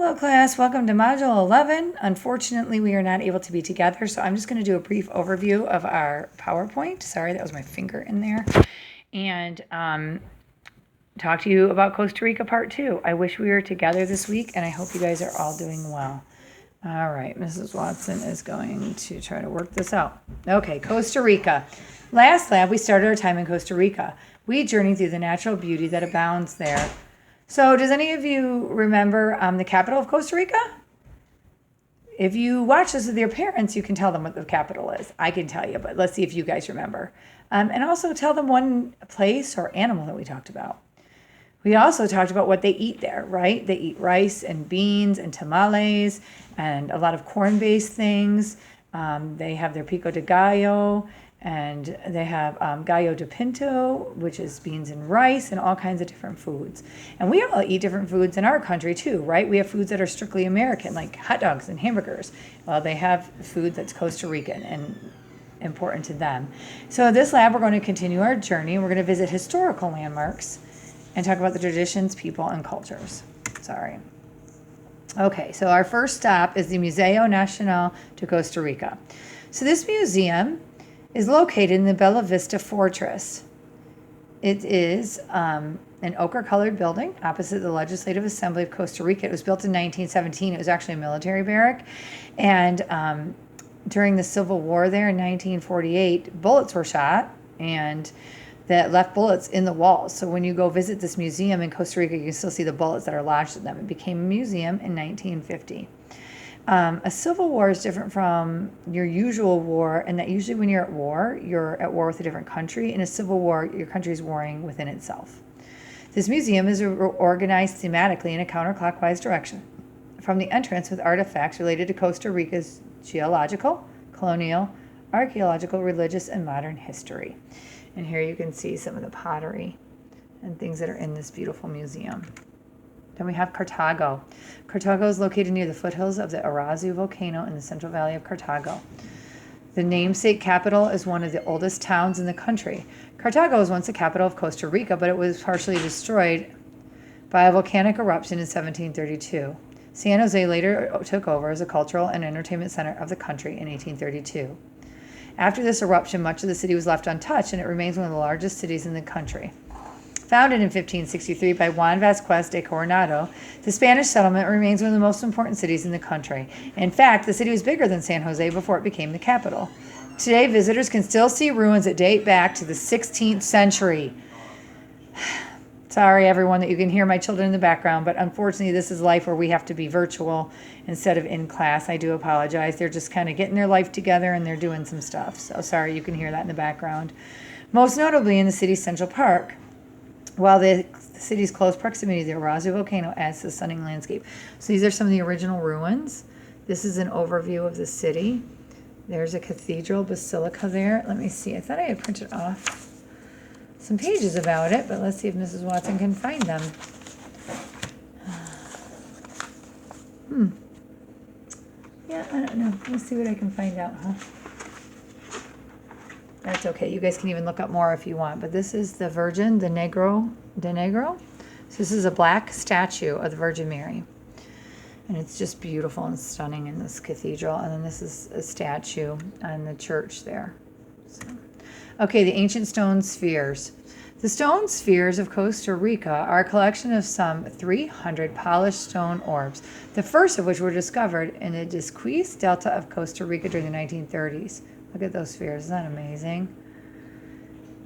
Hello class, welcome to Module 11. Unfortunately, we are not able to be together, so I'm just going to do a brief overview of our PowerPoint. Sorry, that was my finger in there. And talk to you about Costa Rica Part 2. I wish we were together this week, and I hope you guys are all doing well. All right, Mrs. Watson is going to try to work this out. Okay, Costa Rica. Last lab, we started our time in Costa Rica. We journeyed through the natural beauty that abounds there. So does any of you remember the capital of Costa Rica? If you watch this with your parents, you can tell them what the capital is. I can tell you, but let's see if you guys remember. And also tell them one place or animal that we talked about. We also talked about what they eat there, right? They eat rice and beans and tamales and a lot of corn-based things. They have their pico de gallo, and they have gallo de pinto, which is beans and rice, and all kinds of different foods. And we all eat different foods in our country too, right? We have foods that are strictly American, like hot dogs and hamburgers. Well, they have food that's Costa Rican and important to them. So this lab, we're going to continue our journey. We're going to visit historical landmarks and talk about the traditions, people, and cultures. Sorry. Okay, so our first stop is the Museo Nacional de Costa Rica. So this museum is located in the Bella Vista Fortress. It is an ochre-colored building opposite the Legislative Assembly of Costa Rica. It was built in 1917. It was actually a military barrack. And during the Civil War there in 1948, bullets were shot and that left bullets in the walls. So when you go visit this museum in Costa Rica, you can still see the bullets that are lodged in them. It became a museum in 1950. A civil war is different from your usual war, and that usually when you're at war with a different country. In a civil war, your country is warring within itself. This museum is organized thematically in a counterclockwise direction from the entrance with artifacts related to Costa Rica's geological, colonial, archaeological, religious, and modern history. And here you can see some of the pottery and things that are in this beautiful museum. Then we have Cartago. Cartago is located near the foothills of the Irazu volcano in the Central Valley of Cartago. The namesake capital is one of the oldest towns in the country. Cartago was once the capital of Costa Rica, but it was partially destroyed by a volcanic eruption in 1732. San Jose later took over as a cultural and entertainment center of the country in 1832. After this eruption, much of the city was left untouched, and it remains one of the largest cities in the country. Founded in 1563 by Juan Vasquez de Coronado, the Spanish settlement remains one of the most important cities in the country. In fact, the city was bigger than San Jose before it became the capital. Today, visitors can still see ruins that date back to the 16th century. Sorry, everyone, that you can hear my children in the background, but unfortunately, this is life where we have to be virtual instead of in class. I do apologize. They're just kind of getting their life together, and they're doing some stuff. So sorry, you can hear that in the background. Most notably in the city's Central Park, while the city's close proximity to the Irazu volcano adds to the stunning landscape. So these are some of the original ruins. This is an overview of the city. There's a cathedral basilica there. Let me see. I thought I had printed off some pages about it, but let's see if Mrs. Watson can find them. Yeah, I don't know. Let's see what I can find out, huh? That's okay. You guys can even look up more if you want. But this is the Virgin de Negro. So this is a black statue of the Virgin Mary. And it's just beautiful and stunning in this cathedral. And then this is a statue on the church there. So. Okay, the ancient stone spheres. The stone spheres of Costa Rica are a collection of some 300 polished stone orbs, the first of which were discovered in the Disquis Delta of Costa Rica during the 1930s. Look at those spheres. Isn't that amazing?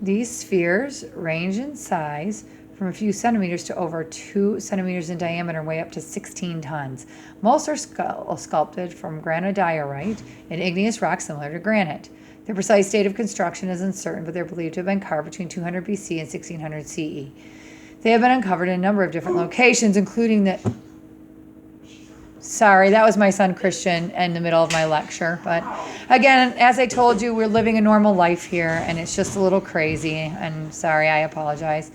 These spheres range in size from a few centimeters to over 2 centimeters in diameter and weigh up to 16 tons. Most are sculpted from granodiorite, an igneous rock similar to granite. The precise date of construction is uncertain, but they're believed to have been carved between 200 BC and 1600 CE. They have been uncovered in a number of different locations, including the... Sorry, that was my son Christian in the middle of my lecture. But again, as I told you, we're living a normal life here, and it's just a little crazy. And sorry, I apologize.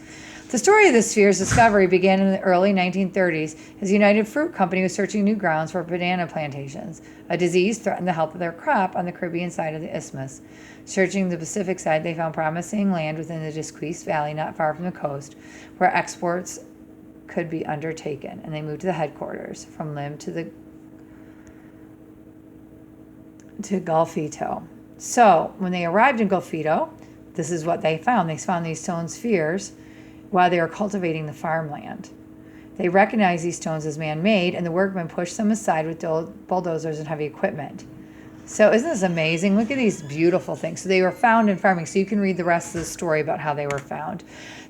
The story of the sphere's discovery began in the early 1930s as United Fruit Company was searching new grounds for banana plantations. A disease threatened the health of their crop on the Caribbean side of the isthmus. Searching the Pacific side, they found promising land within the Disquis Valley not far from the coast, where exports could be undertaken, and they moved to the headquarters from Lim to Golfito. So when they arrived in Golfito, this is what they found. They found these stone spheres while they were cultivating the farmland. They recognized these stones as man-made, and the workmen pushed them aside with bulldozers and heavy equipment. So isn't this amazing? Look at these beautiful things. So they were found in farming. So you can read the rest of the story about how they were found.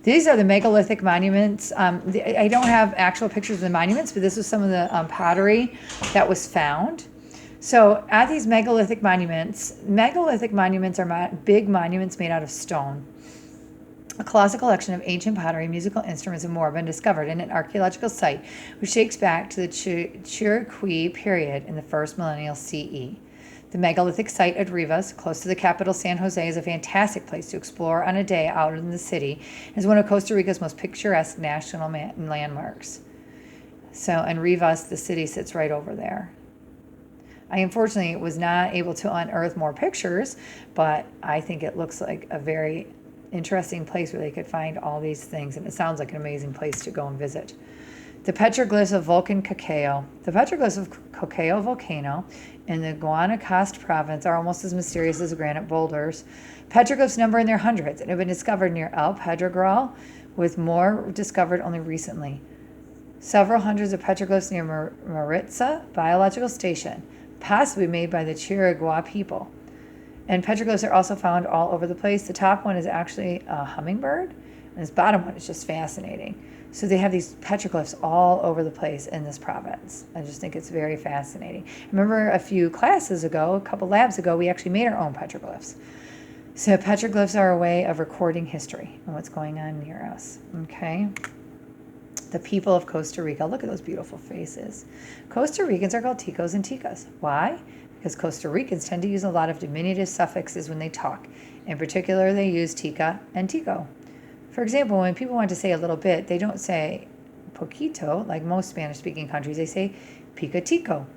These are the megalithic monuments. I don't have actual pictures of the monuments, but this was some of the pottery that was found. So at these megalithic monuments are big monuments made out of stone. A colossal collection of ancient pottery, musical instruments, and more have been discovered in an archaeological site which dates back to the Chiriqui period in the first millennial CE. The megalithic site at Rivas, close to the capital San Jose, is a fantastic place to explore on a day out in the city and is one of Costa Rica's most picturesque national landmarks. So, and Rivas, the city, sits right over there. I unfortunately was not able to unearth more pictures, but I think it looks like a very interesting place where they could find all these things, and it sounds like an amazing place to go and visit. The petroglyphs of Volcan Cacao. The petroglyphs of Cacao volcano in the Guanacaste province are almost as mysterious as granite boulders. Petroglyphs number in their hundreds and have been discovered near El Pedregal, with more discovered only recently. Several hundreds of petroglyphs near Maritza Biological Station, possibly made by the Chirigua people. And petroglyphs are also found all over the place. The top one is actually a hummingbird, and this bottom one is just fascinating. So they have these petroglyphs all over the place in this province. I just think it's very fascinating. I remember a few classes ago, a couple labs ago, we actually made our own petroglyphs. So petroglyphs are a way of recording history and what's going on near us. Okay. The people of Costa Rica. Look at those beautiful faces. Costa Ricans are called ticos and ticas. Why? Because Costa Ricans tend to use a lot of diminutive suffixes when they talk. In particular, they use tica and tico. For example, when people want to say a little bit, they don't say poquito, like most Spanish-speaking countries. They say picatico.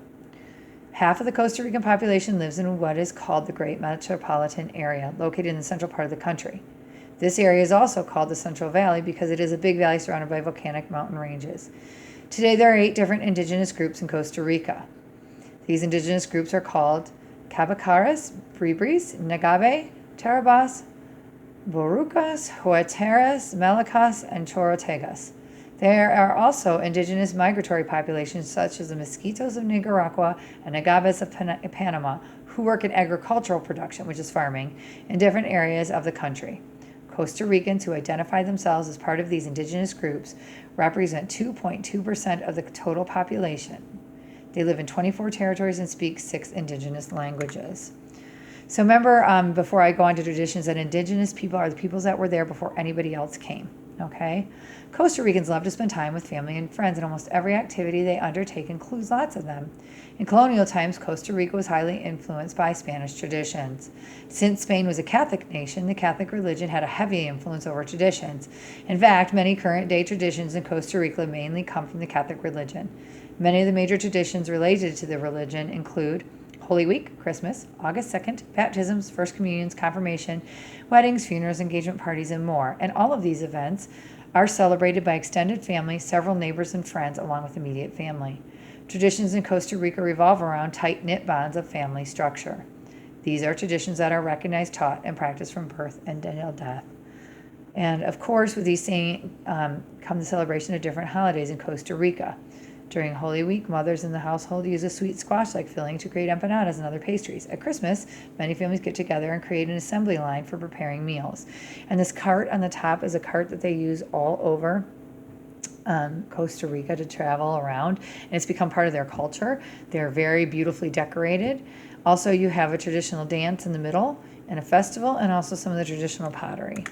Half of the Costa Rican population lives in what is called the Great Metropolitan Area, located in the central part of the country. This area is also called the Central Valley because it is a big valley surrounded by volcanic mountain ranges. Today, there are 8 different indigenous groups in Costa Rica. These indigenous groups are called Cabacaras, Bribris, Nagabe, Tarabas, Borucas, Huateras, Melicas, and Chorotegas. There are also indigenous migratory populations such as the Mosquitos of Nicaragua and Agaves of Panama, who work in agricultural production, which is farming, in different areas of the country. Costa Ricans who identify themselves as part of these indigenous groups represent 2.2% of the total population. They live in 24 territories and speak 6 indigenous languages. So remember, before I go on to traditions, that indigenous people are the peoples that were there before anybody else came, okay? Costa Ricans love to spend time with family and friends, and almost every activity they undertake includes lots of them. In colonial times, Costa Rica was highly influenced by Spanish traditions. Since Spain was a Catholic nation, the Catholic religion had a heavy influence over traditions. In fact, many current-day traditions in Costa Rica mainly come from the Catholic religion. Many of the major traditions related to the religion include Holy Week, Christmas, August 2nd, baptisms, first communions, confirmation, weddings, funerals, engagement parties, and more. And all of these events are celebrated by extended family, several neighbors and friends, along with immediate family. Traditions in Costa Rica revolve around tight-knit bonds of family structure. These are traditions that are recognized, taught, and practiced from birth until death. And of course, with these saying come the celebration of different holidays in Costa Rica. During Holy Week, mothers in the household use a sweet squash-like filling to create empanadas and other pastries. At Christmas, many families get together and create an assembly line for preparing meals. And this cart on the top is a cart that they use all over Costa Rica to travel around, and it's become part of their culture. They're very beautifully decorated. Also, you have a traditional dance in the middle and a festival, and also some of the traditional pottery.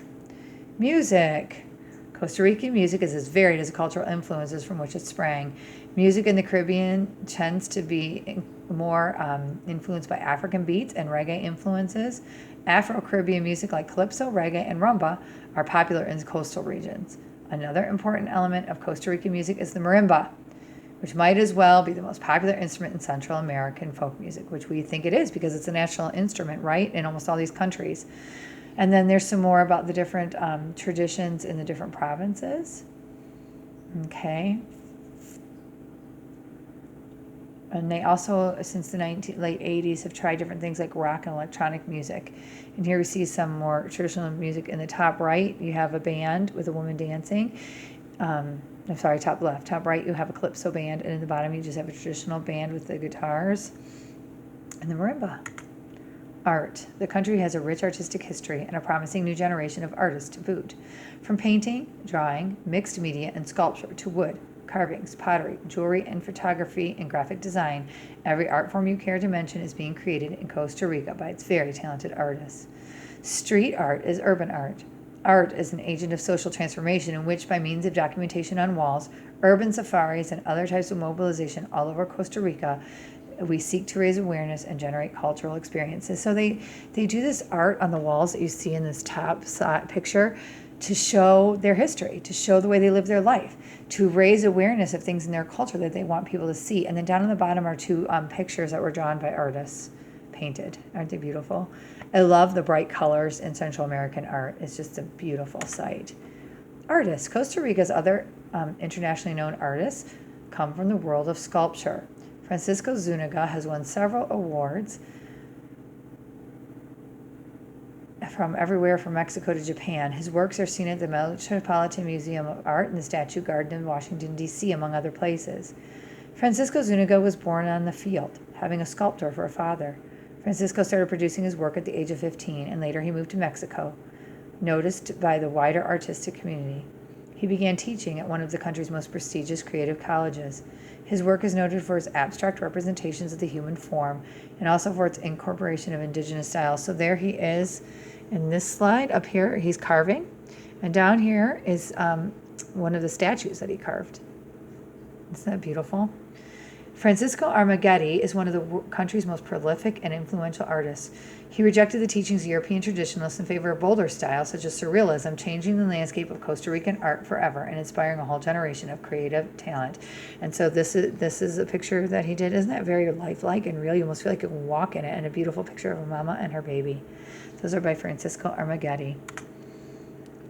Music. Costa Rican music is as varied as the cultural influences from which it sprang. Music in the Caribbean tends to be more influenced by African beats and reggae influences. Afro-Caribbean music like calypso, reggae, and rumba are popular in coastal regions. Another important element of Costa Rican music is the marimba, which might as well be the most popular instrument in Central American folk music, which we think it is because it's a national instrument, right, in almost all these countries. And then there's some more about the different traditions in the different provinces. Okay. And they also, since the late 80s, have tried different things like rock and electronic music. And here we see some more traditional music. In the top right, you have a band with a woman dancing. I'm sorry, top left. Top right, you have a calypso band. And in the bottom, you just have a traditional band with the guitars and the marimba. Art. The country has a rich artistic history and a promising new generation of artists to boot. From painting, drawing, mixed media, and sculpture to wood, carvings, pottery, jewelry, and photography and graphic design, every art form you care to mention is being created in Costa Rica by its very talented artists. Street art is urban art. Art is an agent of social transformation in which, by means of documentation on walls, urban safaris, and other types of mobilization all over Costa Rica, we seek to raise awareness and generate cultural experiences. So they do this art on the walls that you see in this top picture to show their history, to show the way they live their life, to raise awareness of things in their culture that they want people to see. And then down on the bottom are two pictures that were drawn by artists, painted. Aren't they beautiful? I love the bright colors in Central American art. It's just a beautiful sight. Artists. Costa Rica's other internationally known artists come from the world of sculpture. Francisco Zuniga has won several awards from everywhere from Mexico to Japan. His works are seen at the Metropolitan Museum of Art and the Statue Garden in Washington, D.C., among other places. Francisco Zuniga was born on the field, having a sculptor for a father. Francisco started producing his work at the age of 15, and later he moved to Mexico, noticed by the wider artistic community. He began teaching at one of the country's most prestigious creative colleges. His work is noted for its abstract representations of the human form and also for its incorporation of indigenous styles. So there he is in this slide. Up here, he's carving. And down here is one of the statues that he carved. Isn't that beautiful? Francisco Armagetti is one of the country's most prolific and influential artists. He rejected the teachings of European traditionalists in favor of bolder styles such as surrealism, changing the landscape of Costa Rican art forever and inspiring a whole generation of creative talent. And so this is a picture that he did. Isn't that very lifelike and real? You almost feel like you can walk in it, and a beautiful picture of a mama and her baby. Those are by Francisco Armagetti.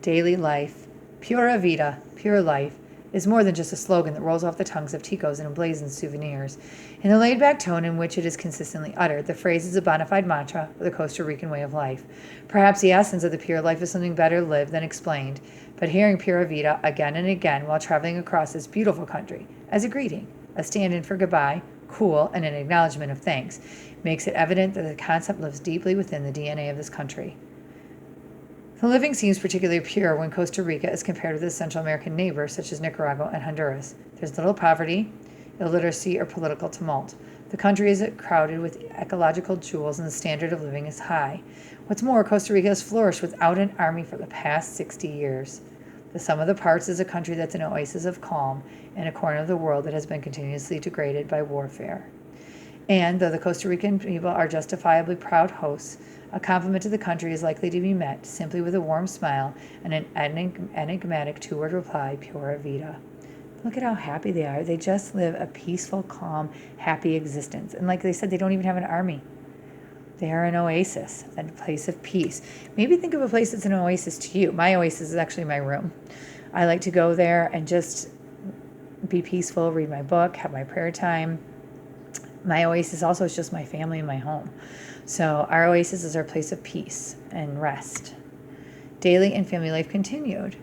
Daily life. Pura vida, pure life, is more than just a slogan that rolls off the tongues of ticos and emblazoned souvenirs. In the laid-back tone in which it is consistently uttered, the phrase is a bona fide mantra for the Costa Rican way of life. Perhaps the essence of the pure life is something better lived than explained, but hearing Pura Vida again and again while traveling across this beautiful country, as a greeting, a stand-in for goodbye, cool, and an acknowledgement of thanks, makes it evident that the concept lives deeply within the DNA of this country. The living seems particularly pure when Costa Rica is compared with its Central American neighbors such as Nicaragua and Honduras. There's little poverty, illiteracy, or political tumult. The country is crowded with ecological jewels and the standard of living is high. What's more, Costa Rica has flourished without an army for the past 60 years. The sum of the parts is a country that's an oasis of calm in a corner of the world that has been continuously degraded by warfare. And though the Costa Rican people are justifiably proud hosts, a compliment to the country is likely to be met simply with a warm smile and an enigmatic two-word reply, Pura Vida. Look at how happy they are. They just live a peaceful, calm, happy existence. And like they said, they don't even have an army. They are an oasis, a place of peace. Maybe think of a place that's an oasis to you. My oasis is actually my room. I like to go there and just be peaceful, read my book, have my prayer time. My oasis also is just my family and my home. So our oasis is our place of peace and rest. Daily and family life continued.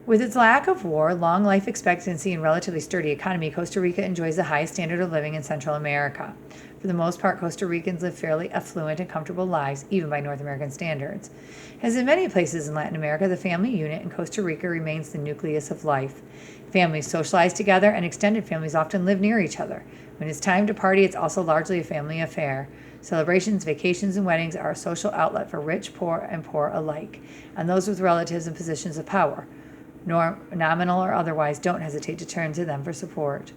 With its lack of war, long life expectancy, and relatively sturdy economy, Costa Rica enjoys the highest standard of living in Central America. For the most part, Costa Ricans live fairly affluent and comfortable lives, even by North American standards. As in many places in Latin America, the family unit in Costa Rica remains the nucleus of life. Families socialize together, and extended families often live near each other. When it's time to party, it's also largely a family affair. Celebrations, vacations, and weddings are a social outlet for rich, poor, and poor alike, and those with relatives in positions of power, nominal or otherwise, don't hesitate to turn to them for support.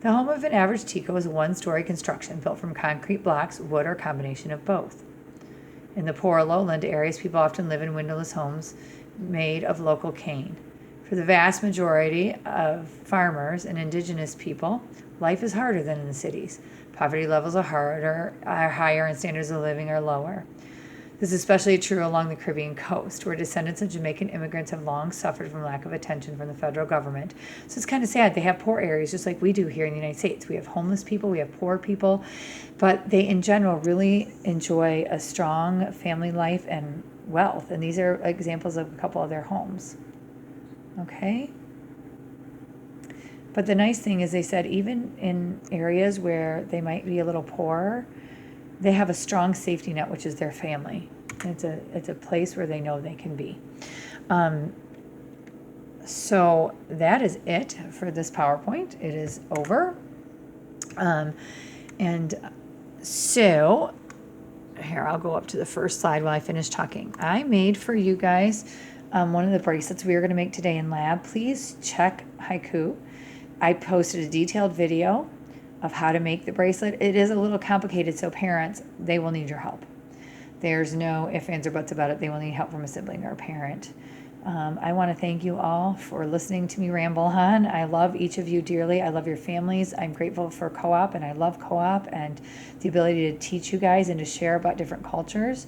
The home of an average Tico is a one-story construction built from concrete blocks, wood, or a combination of both. In the poorer lowland areas, people often live in windowless homes made of local cane. For the vast majority of farmers and indigenous people, life is harder than in the cities. Poverty levels are higher and standards of living are lower. This is especially true along the Caribbean coast, where descendants of Jamaican immigrants have long suffered from lack of attention from the federal government. So it's kind of sad. They have poor areas just like we do here in the United States. We have homeless people, we have poor people, but they in general really enjoy a strong family life and wealth. And these are examples of a couple of their homes. Okay? But the nice thing is they said even in areas where they might be a little poorer, they have a strong safety net, which is their family. It's a place where they know they can be. So that is it for this PowerPoint. It is over. And so here, I'll go up to the first slide while I finish talking. I made for you guys one of the bracelets we are going to make today in lab. Please check Haiku. I posted a detailed video of how to make the bracelet. It is a little complicated, so parents, they will need your help. There's no ifs, ands, or buts about it. They will need help from a sibling or a parent. I want to thank you all for listening to me ramble on. I love each of you dearly. I love your families. I'm grateful for co-op, and I love co-op and the ability to teach you guys and to share about different cultures.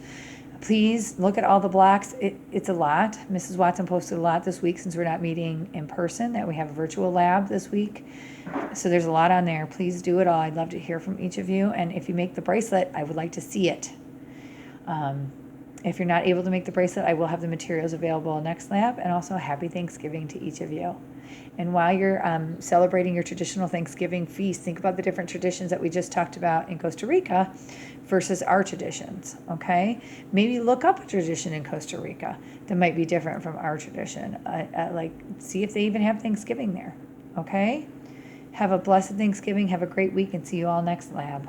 Please look at all the blocks. It's a lot. Mrs. Watson posted a lot this week since we're not meeting in person, that we have a virtual lab this week. So there's a lot on there. Please do it all. I'd love to hear from each of you. And if you make the bracelet, I would like to see it. If you're not able to make the bracelet, I will have the materials available next lab. And also, happy Thanksgiving to each of you. And while you're celebrating your traditional Thanksgiving feast, think about the different traditions that we just talked about in Costa Rica versus our traditions, okay? Maybe look up a tradition in Costa Rica that might be different from our tradition. See if they even have Thanksgiving there, okay? Have a blessed Thanksgiving. Have a great week, and see you all next lab.